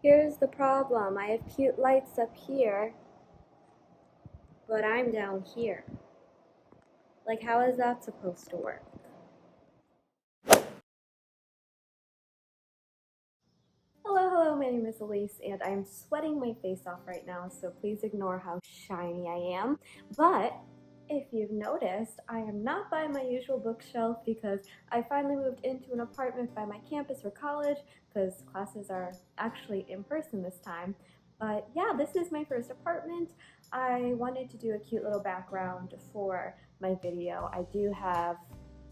Here's the problem. I have cute lights up here, but I'm down here. Like, how is that supposed to work? Hello, my name is Elise, and I'm sweating my face off right now, so please ignore how shiny I am. But if you've noticed, I am not by my usual bookshelf because I finally moved into an apartment by my campus for college because classes are actually in person this time. But yeah, this is my first apartment. I wanted to do a cute little background for my video. I do have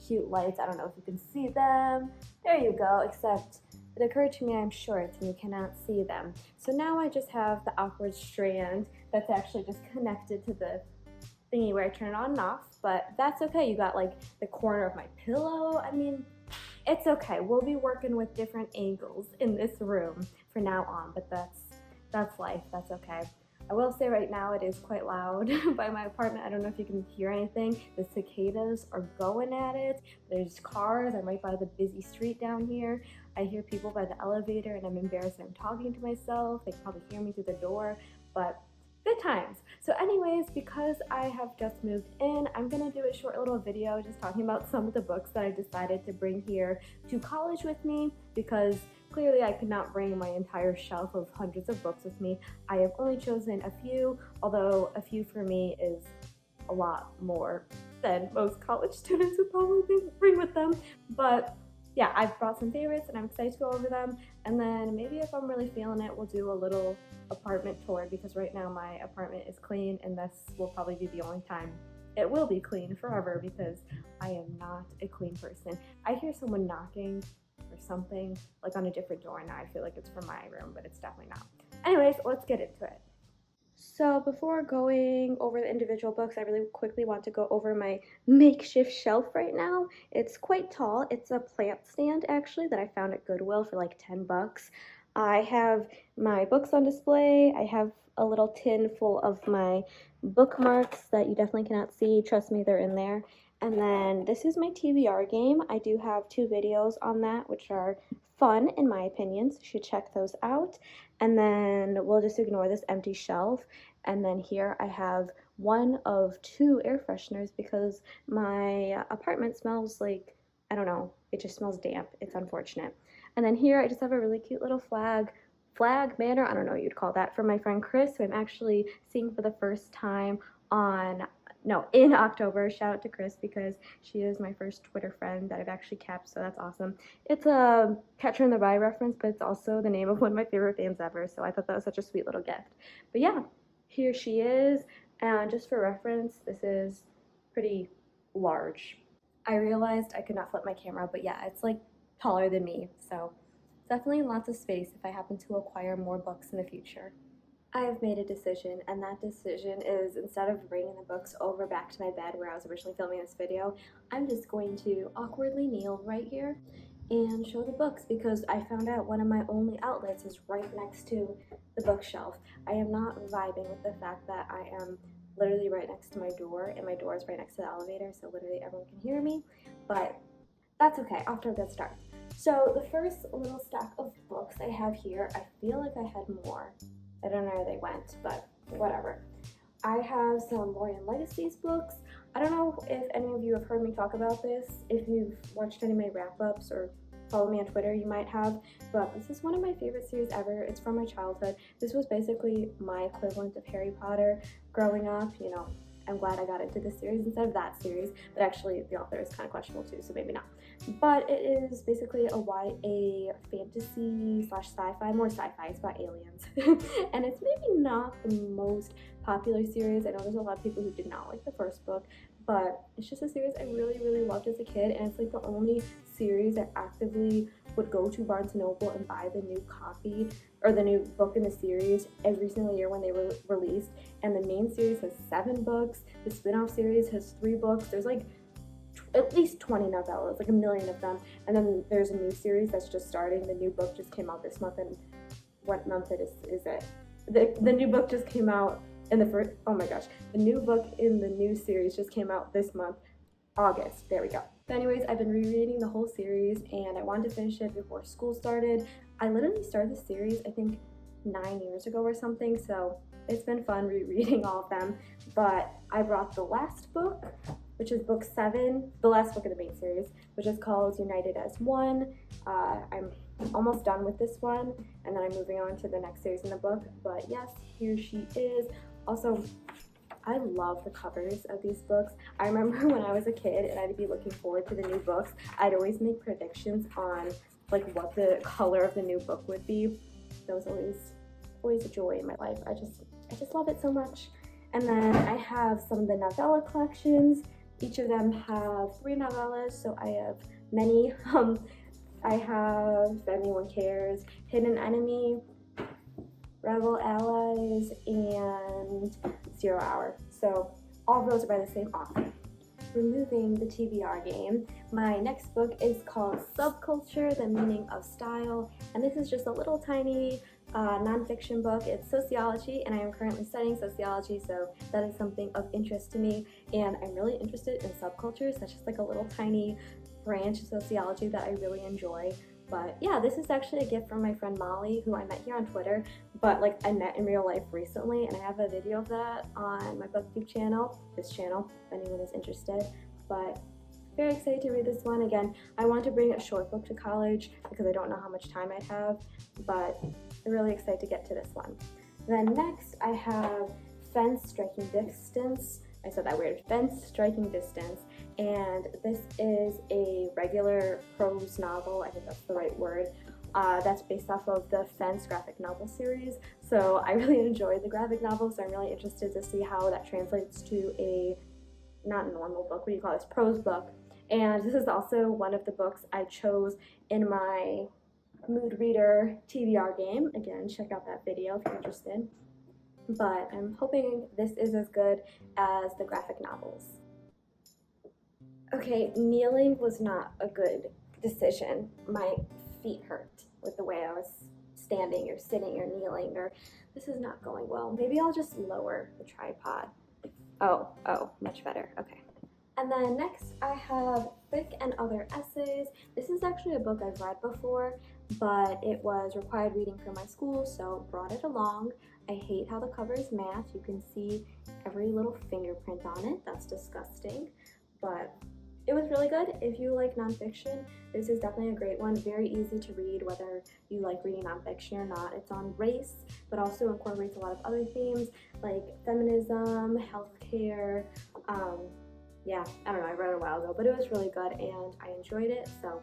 cute lights. I don't know if you can see them. There you go, except it occurred to me I'm short and you cannot see them. So now I just have the awkward strand that's actually just connected to the thingy where I turn it on and off, but that's okay. You got like the corner of my pillow. I mean, it's okay. We'll be working with different angles in this room from now on, but that's life. That's okay. I will say right now it is quite loud by my apartment. I don't know if you can hear anything. The cicadas are going at it. There's cars. I'm right by the busy street down here. I hear people by the elevator and I'm embarrassed that I'm talking to myself. They can probably hear me through the door, but good times. So anyways, because I have just moved in, I'm gonna do a short little video just talking about some of the books that I decided to bring here to college with me because clearly I could not bring my entire shelf of hundreds of books with me. I have only chosen a few, although a few for me is a lot more than most college students would probably bring with them. But yeah, I've brought some favorites and I'm excited to go over them. And then maybe if I'm really feeling it, we'll do a little apartment tour because right now my apartment is clean and this will probably be the only time it will be clean forever because I am not a clean person. I hear someone knocking or something like on a different door and I feel like it's from my room, but it's definitely not. Anyways, let's get into it. So before going over the individual books, I really quickly want to go over my makeshift shelf right now. It's quite tall. It's a plant stand actually that I found at Goodwill for like 10 bucks. I have my books on display. I have a little tin full of my bookmarks that you definitely cannot see. Trust me, they're in there. And then this is my TBR game. I do have 2 videos on that, which are fun in my opinion, so you should check those out. And then we'll just ignore this empty shelf. And then here I have one of 2 air fresheners because my apartment smells like, I don't know, it just smells damp. It's unfortunate. And then here I just have a really cute little flag banner, I don't know what you'd call that, from my friend Chris, who I'm actually seeing for the first time in October. Shout out to Chris because she is my first Twitter friend that I've actually kept, so that's awesome. It's a Catcher in the Rye reference, but it's also the name of one of my favorite bands ever, so I thought that was such a sweet little gift. But yeah, here she is, and just for reference, this is pretty large. I realized I could not flip my camera, but yeah, it's like taller than me, so definitely lots of space if I happen to acquire more books in the future. I have made a decision, and that decision is instead of bringing the books over back to my bed where I was originally filming this video, I'm just going to awkwardly kneel right here and show the books because I found out one of my only outlets is right next to the bookshelf. I am not vibing with the fact that I am literally right next to my door and my door is right next to the elevator, so literally everyone can hear me, but that's okay, off to a good start. So the first little stack of books I have here, I feel like I had more. I don't know where they went, but whatever. I have some Lorien Legacy's books. I don't know if any of you have heard me talk about this. If you've watched any of my wrap-ups or follow me on Twitter, you might have, but this is one of my favorite series ever. It's from my childhood. This was basically my equivalent of Harry Potter growing up, you know. I'm glad I got into this series instead of that series, but actually the author is kind of questionable too, so maybe not. But it is basically a YA fantasy slash sci-fi, more sci-fi, it's about aliens. And it's maybe not the most popular series. I know there's a lot of people who did not like the first book, but it's just a series I really, really loved as a kid, and it's like the only series I actively would go to Barnes & Noble and buy the new copy or the new book in the series every single year when they were released. And the main series has 7 books, the spin-off series has 3 books, there's like at least 20 novellas, like a million of them, and then there's a new series that's just starting. The new book just came out this month, and what month is it? The new book just came out in the first, oh my gosh, the new book in the new series just came out this month, August, there we go. But anyways, I've been rereading the whole series and I wanted to finish it before school started. I literally started the series, I think, 9 years ago or something, so it's been fun rereading all of them. But I brought the last book, which is book 7, the last book of the main series, which is called United as One. I'm almost done with this one, and then I'm moving on to the next series in the book. But yes, here she is. Also, I love the covers of these books. I remember when I was a kid and I'd be looking forward to the new books, I'd always make predictions on like what the color of the new book would be. That was always a joy in my life. I just love it so much. And then I have some of the novella collections. Each of them have 3 novellas, so I have many. I have If Anyone Cares, Hidden Enemy, Rebel Allies, and 0 Hour. So all of those are by the same author. Removing the TBR game, my next book is called Subculture, The Meaning of Style, and this is just a little tiny nonfiction book. It's sociology, and I am currently studying sociology, so that is something of interest to me, and I'm really interested in subcultures. That's just like a little tiny branch of sociology that I really enjoy. But yeah, this is actually a gift from my friend Molly, who I met here on Twitter, but like I met in real life recently, and I have a video of that on my BookTube channel, this channel, if anyone is interested. But very excited to read this one. Again, I want to bring a short book to college because I don't know how much time I'd have, but I'm really excited to get to this one. Then next I have Fence Striking Distance. I said that weird, Fence Striking Distance, and this is a regular prose novel, I think that's the right word, that's based off of the Fence graphic novel series. So I really enjoyed the graphic novel, so I'm really interested to see how that translates to a, not a normal book, what do you call this, prose book. And this is also one of the books I chose in my Mood Reader TBR game. Again, check out that video if you're interested. But I'm hoping this is as good as the graphic novels. Okay, kneeling was not a good decision. My feet hurt with the way I was standing or sitting or kneeling, or this is not going well. Maybe I'll just lower the tripod. Oh, much better, okay. And then next I have Thick and Other Essays. This is actually a book I've read before, but it was required reading for my school, so brought it along. I hate how the covers match. You can see every little fingerprint on it. That's disgusting, but it was really good. If you like nonfiction, this is definitely a great one. Very easy to read, whether you like reading nonfiction or not. It's on race, but also incorporates a lot of other themes like feminism, healthcare. Yeah, I don't know, I read it a while ago, but it was really good and I enjoyed it, so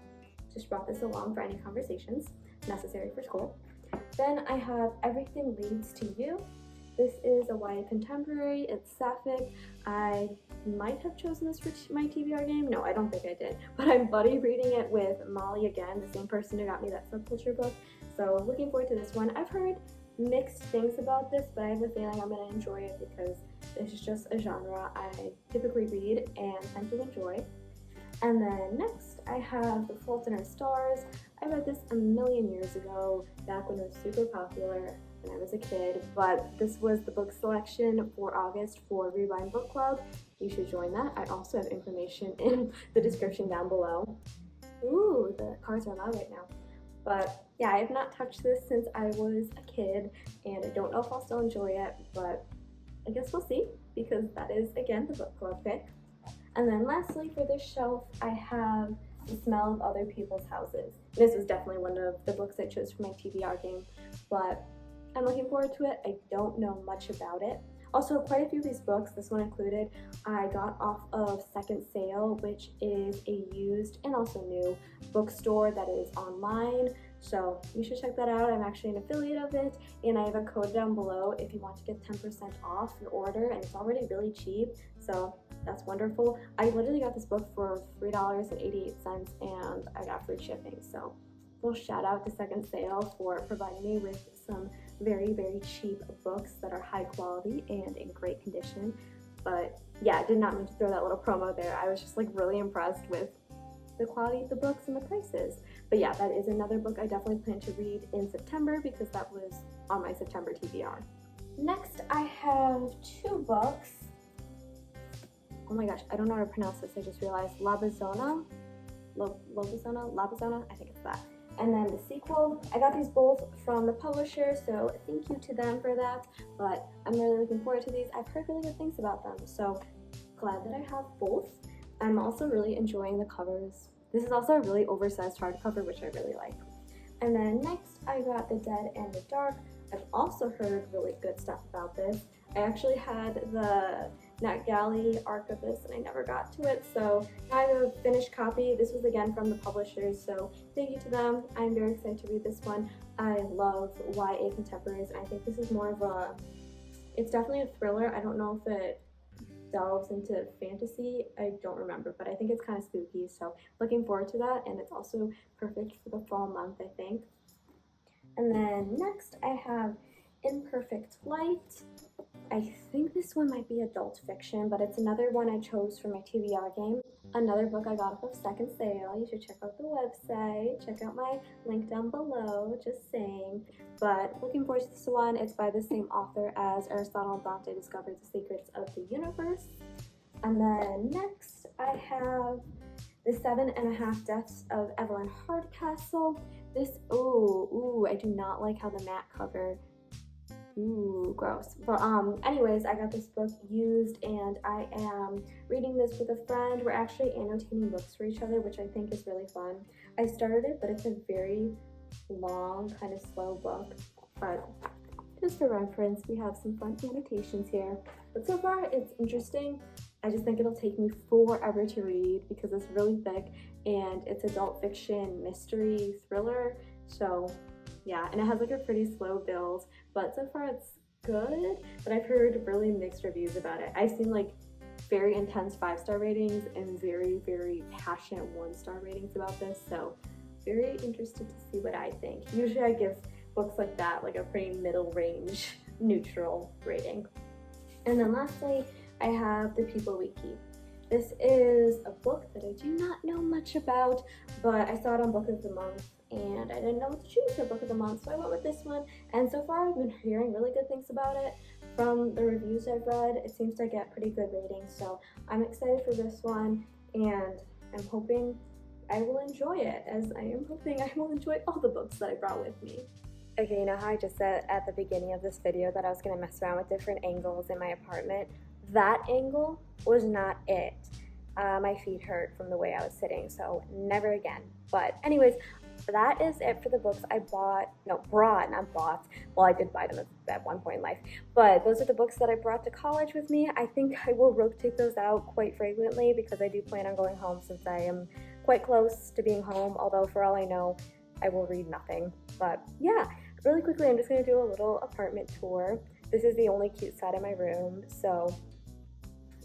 just brought this along for any conversations necessary for school. Then I have Everything Leads to You. This is a YA contemporary. It's sapphic. I might have chosen this for my TBR game. No, I don't think I did. But I'm buddy reading it with Molly again, the same person who got me that subculture book. So looking forward to this one. I've heard mixed things about this, but I have a feeling I'm going to enjoy it because it's just a genre I typically read and tend to enjoy. And then next I have The Fault in Our Stars. I read this a million years ago, back when it was super popular when I was a kid, but this was the book selection for August for Rewind Book Club. You should join that. I also have information in the description down below. Ooh, the cards are loud right now. But yeah, I have not touched this since I was a kid, and I don't know if I'll still enjoy it, but I guess we'll see, because that is, again, the book club pick. And then lastly, for this shelf, I have The Smell of Other People's Houses. This was definitely one of the books I chose for my TBR game, but I'm looking forward to it. I don't know much about it. Also, quite a few of these books, this one included, I got off of Second Sale, which is a used and also new bookstore that is online. So you should check that out. I'm actually an affiliate of it, and I have a code down below if you want to get 10% off your order, and it's already really cheap, so that's wonderful. I literally got this book for $3.88 and I got free shipping, so little shout out to Second Sale for providing me with some very, very cheap books that are high quality and in great condition. But yeah, I did not mean to throw that little promo there. I was just like really impressed with the quality of the books and the prices. But yeah, that is another book I definitely plan to read in September because that was on my September TBR. Next, I have 2 books. Oh my gosh, I don't know how to pronounce this. I just realized Labazona, I think it's that. And then the sequel, I got these both from the publisher, so thank you to them for that. But I'm really looking forward to these. I've heard really good things about them, so glad that I have both. I'm also really enjoying the covers. This is also a really oversized hardcover, which I really like. And then next, I got The Dead and the Dark. I've also heard really good stuff about this. I actually had the NetGalley arc of this and I never got to it, so now I have a finished copy. This was again from the publishers, so thank you to them. I'm very excited to read this one. I love YA contemporaries, and I think this is more of a, it's definitely a thriller. I don't know if it delves into fantasy, I don't remember, but I think it's kind of spooky, so looking forward to that. And it's also perfect for the fall month, I think. And then next I have Imperfect Light. I think this one might be adult fiction, but it's another one I chose for my TBR game. Another book I got off of second sale. You should check out the website. Check out my link down below, just saying. But looking forward to this one. It's by the same author as Aristotle and Dante Discovered the Secrets of the Universe. And then next I have The 7.5 Deaths of Evelyn Hardcastle. This, I do not like how the matte cover, gross. But anyways, I got this book used and I am reading this with a friend. We're actually annotating books for each other, which I think is really fun. I started it, but it's a very long, kind of slow book. But just for reference, we have some fun annotations here. But so far, it's interesting. I just think it'll take me forever to read because it's really thick and it's adult fiction, mystery, thriller. So yeah, and it has like a pretty slow build, but so far it's good. But I've heard really mixed reviews about it. I've seen like very intense 5-star ratings and very, very passionate 1-star ratings about this. So very interested to see what I think. Usually I give books like that like a pretty middle range, neutral rating. And then lastly, I have The People We Keep. This is a book that I do not know much about, but I saw it on Book of the Month and I didn't know what to choose for Book of the Month, so I went with this one. And so far I've been hearing really good things about it. From the reviews I've read, it seems to get pretty good ratings, so I'm excited for this one and I'm hoping I will enjoy it, as I am hoping I will enjoy all the books that I brought with me. Okay, you know how I just said at the beginning of this video that I was going to mess around with different angles in my apartment? That angle was not it. My feet hurt from the way I was sitting, so never again. But anyways, that is it for the books I brought. Well, I did buy them at one point in life, but those are the books that I brought to college with me. I think I will rotate those out quite frequently because I do plan on going home since I am quite close to being home, although for all I know, I will read nothing. But yeah, really quickly, I'm just going to do a little apartment tour. This is the only cute side of my room, so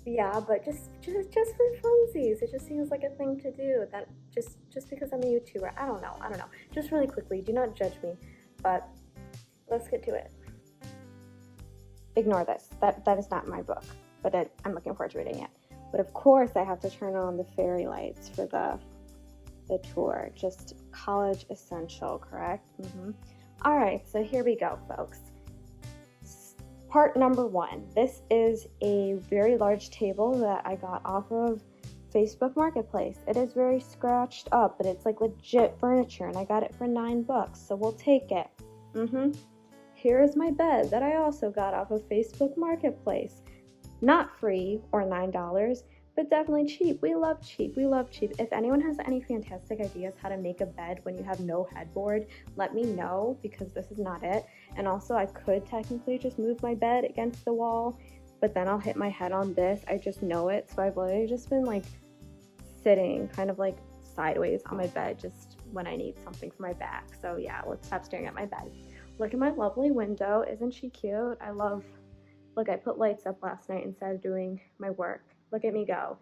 yeah, but just for funsies, it just seems like a thing to do. That just because I'm a YouTuber, I don't know. Just really quickly, do not judge me, but let's get to it. Ignore this. That is not my book, but I'm looking forward to reading it. But of course, I have to turn on the fairy lights for the tour. Just college essential, correct? All right, so here we go, folks. Part number 1. This is a very large table that I got off of Facebook Marketplace. It is very scratched up, but it's like legit furniture, and I got it for $9, so we'll take it. Here is my bed that I also got off of Facebook Marketplace. Not free or $9, but definitely cheap. We love cheap. If anyone has any fantastic ideas how to make a bed when you have no headboard, let me know, because this is not it. And also, I could technically just move my bed against the wall, but then I'll hit my head on this. I just know it. So I've literally just been like sitting kind of like sideways on my bed just when I need something for my back. So yeah, let's stop staring at my bed. Look at my lovely window. Isn't she cute? Look, I put lights up last night instead of doing my work. Look at me go.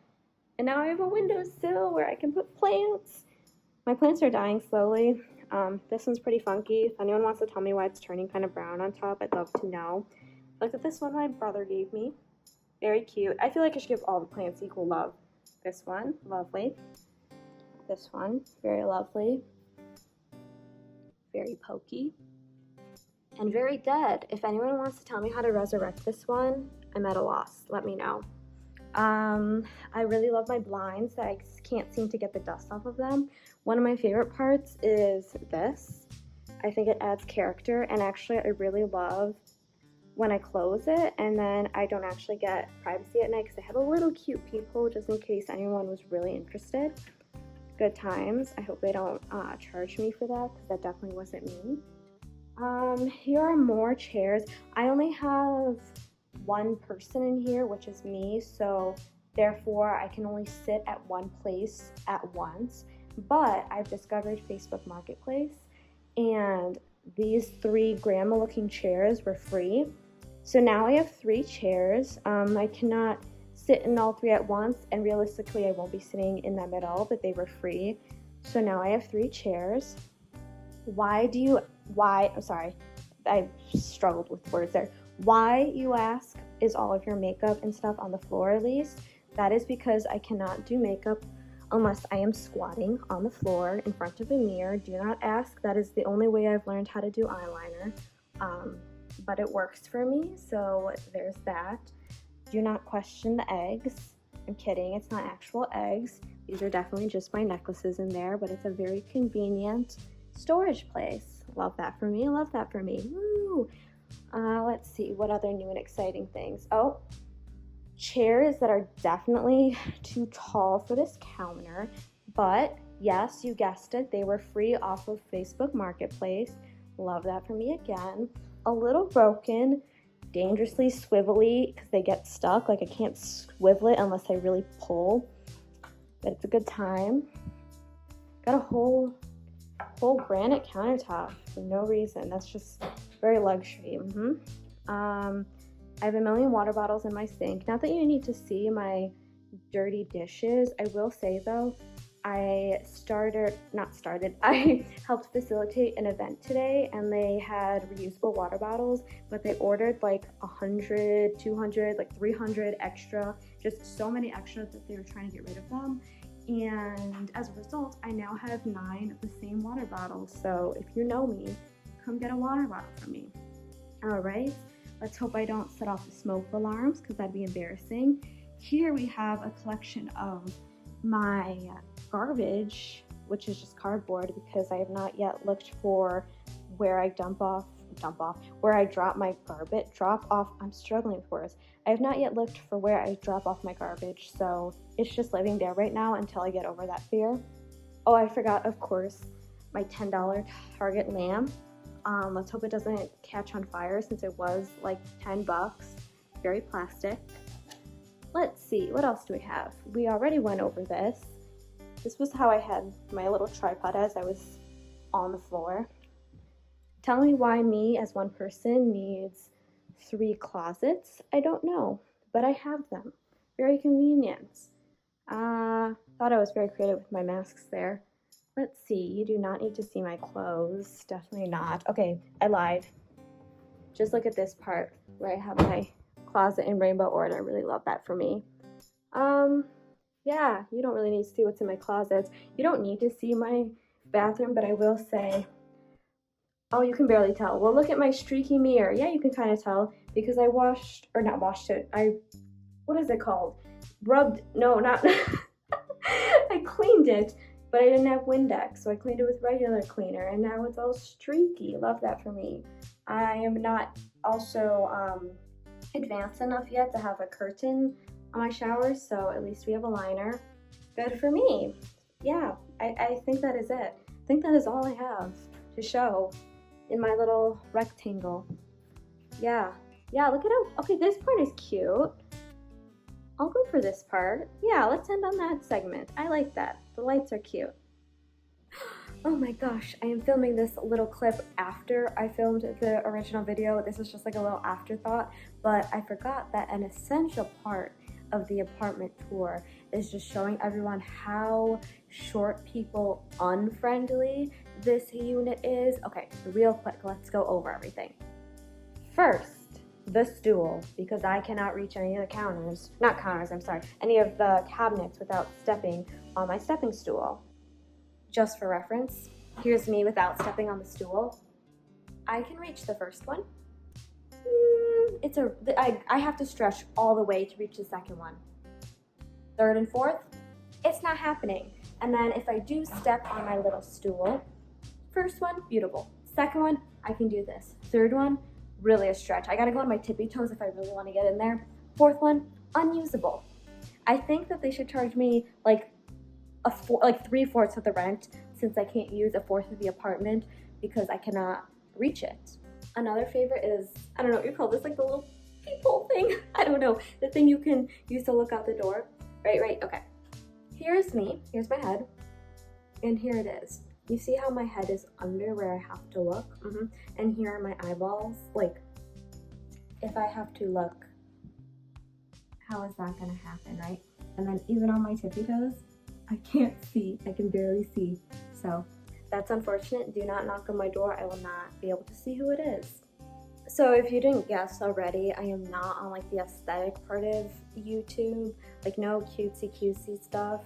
And now I have a windowsill where I can put plants. My plants are dying slowly. This one's pretty funky. If anyone wants to tell me why it's turning kind of brown on top, I'd love to know. Look at this one my brother gave me. Very cute. I feel like I should give all the plants equal love. This one, lovely. This one, very lovely. Very pokey. And very dead. If anyone wants to tell me how to resurrect this one, I'm at a loss. Let me know. I really love my blinds that I can't seem to get the dust off of them. One of my favorite parts is this. I think it adds character, and actually I really love when I close it and then I don't actually get privacy at night because I have a little cute peephole just in case anyone was really interested. Good times. I hope they don't charge me for that because that definitely wasn't me. Here are more chairs. I only have one person in here, which is me, so therefore I can only sit at one place at once. But I've discovered Facebook Marketplace, and these 3 grandma looking chairs were free. So now I have 3 chairs. I cannot sit in all 3 at once, and realistically I won't be sitting in them at all, but they were free. So now I have 3 chairs. I'm sorry, I struggled with words there. Why, you ask, is all of your makeup and stuff on the floor at least? That is because I cannot do makeup unless I am squatting on the floor in front of a mirror. Do not ask, that is the only way I've learned how to do eyeliner. But it works for me, so there's that. Do not question the eggs. I'm kidding, it's not actual eggs. These are definitely just my necklaces in there, but it's a very convenient storage place. Love that for me, love that for me. Woo! Let's see, what other new and exciting things? Oh, chairs that are definitely too tall for this counter, but yes, you guessed it, they were free off of Facebook Marketplace. Love that for me again. A little broken, dangerously swivelly because they get stuck. Like I can't swivel it unless I really pull, but it's a good time. Got a whole granite countertop for no reason. That's just very luxury. I have a million water bottles in my sink. Not that you need to see my dirty dishes. I will say though, I helped facilitate an event today, and they had reusable water bottles, but they ordered like 100, 200, like 300 extra, just so many extra that they were trying to get rid of them. And as a result, I now have 9 of the same water bottles. So if you know me, come get a water bottle from me. All right, let's hope I don't set off the smoke alarms because that'd be embarrassing. Here we have a collection of my garbage, which is just cardboard because I have not yet looked for where I where I drop my garbage. I'm struggling with words. I have not yet looked for where I drop off my garbage, so it's just living there right now until I get over that fear. Oh, I forgot, of course, my $10 Target lamp. Let's hope it doesn't catch on fire since it was like 10 bucks. Very plastic. Let's see, what else do we have? We already went over this. This was how I had my little tripod as I was on the floor. Tell me why me as one person needs 3 closets. I don't know, but I have them. Very convenient. Thought I was very creative with my masks there. Let's see, you do not need to see my clothes. Definitely not. Okay, I lied. Just look at this part where I have my closet in rainbow order. I really love that for me. Yeah, you don't really need to see what's in my closets. You don't need to see my bathroom, but I will say, oh, you can barely tell. Well, look at my streaky mirror. Yeah, you can kind of tell because I what is it called? I cleaned it, but I didn't have Windex, so I cleaned it with regular cleaner, and now it's all streaky. Love that for me. I am not also advanced enough yet to have a curtain on my shower, so at least we have a liner. Good for me. Yeah, I think that is it. I think that is all I have to show in my little rectangle. Yeah, look at how, okay, this part is cute. I'll go for this part. Yeah, let's end on that segment. I like that. The lights are cute. Oh my gosh, I am filming this little clip after I filmed the original video. This is just like a little afterthought, but I forgot that an essential part of the apartment tour is just showing everyone how short people unfriendly this unit is. Okay, real quick, let's go over everything. First, the stool, because I cannot reach any of the any of the cabinets without stepping on my stepping stool. Just for reference, here's me without stepping on the stool. I can reach the first one. I have to stretch all the way to reach the second one. Third and fourth, it's not happening. And then if I do step on my little stool, first one, beautiful. Second one, I can do this. Third one, really a stretch. I gotta go on my tippy toes if I really wanna get in there. Fourth one, unusable. I think that they should charge me like 3/4 of the rent, since I can't use 1/4 of the apartment because I cannot reach it. Another favorite is, I don't know what you call this, like the little peephole thing. I don't know, the thing you can use to look out the door. Right, okay. Here's me, here's my head, and here it is. You see how my head is under where I have to look? And here are my eyeballs. Like, if I have to look, how is that gonna happen, right? And then even on my tippy toes, I can't see, I can barely see. So that's unfortunate. Do not knock on my door. I will not be able to see who it is. So if you didn't guess already, I am not on like the aesthetic part of YouTube, like no cutesy stuff.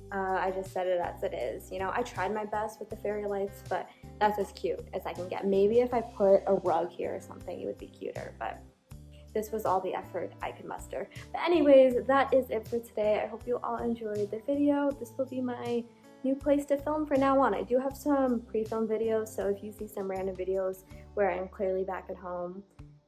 I just said it as it is. You know, I tried my best with the fairy lights, but that's as cute as I can get. Maybe if I put a rug here or something, it would be cuter, but this was all the effort I could muster. But anyways, that is it for today. I hope you all enjoyed the video. This will be my new place to film from now on. I do have some pre-filmed videos, so if you see some random videos where I'm clearly back at home,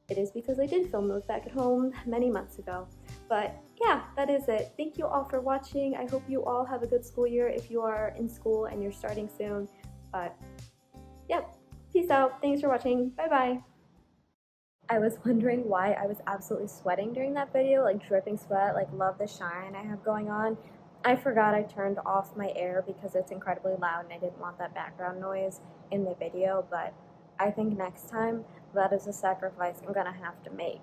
it is because I did film those back at home many months ago. But yeah, that is it. Thank you all for watching. I hope you all have a good school year if you are in school and you're starting soon. But yep, peace out. Thanks for watching. Bye-bye. I was wondering why I was absolutely sweating during that video, like dripping sweat, like love the shine I have going on. I forgot I turned off my air because it's incredibly loud and I didn't want that background noise in the video, but I think next time that is a sacrifice I'm gonna have to make.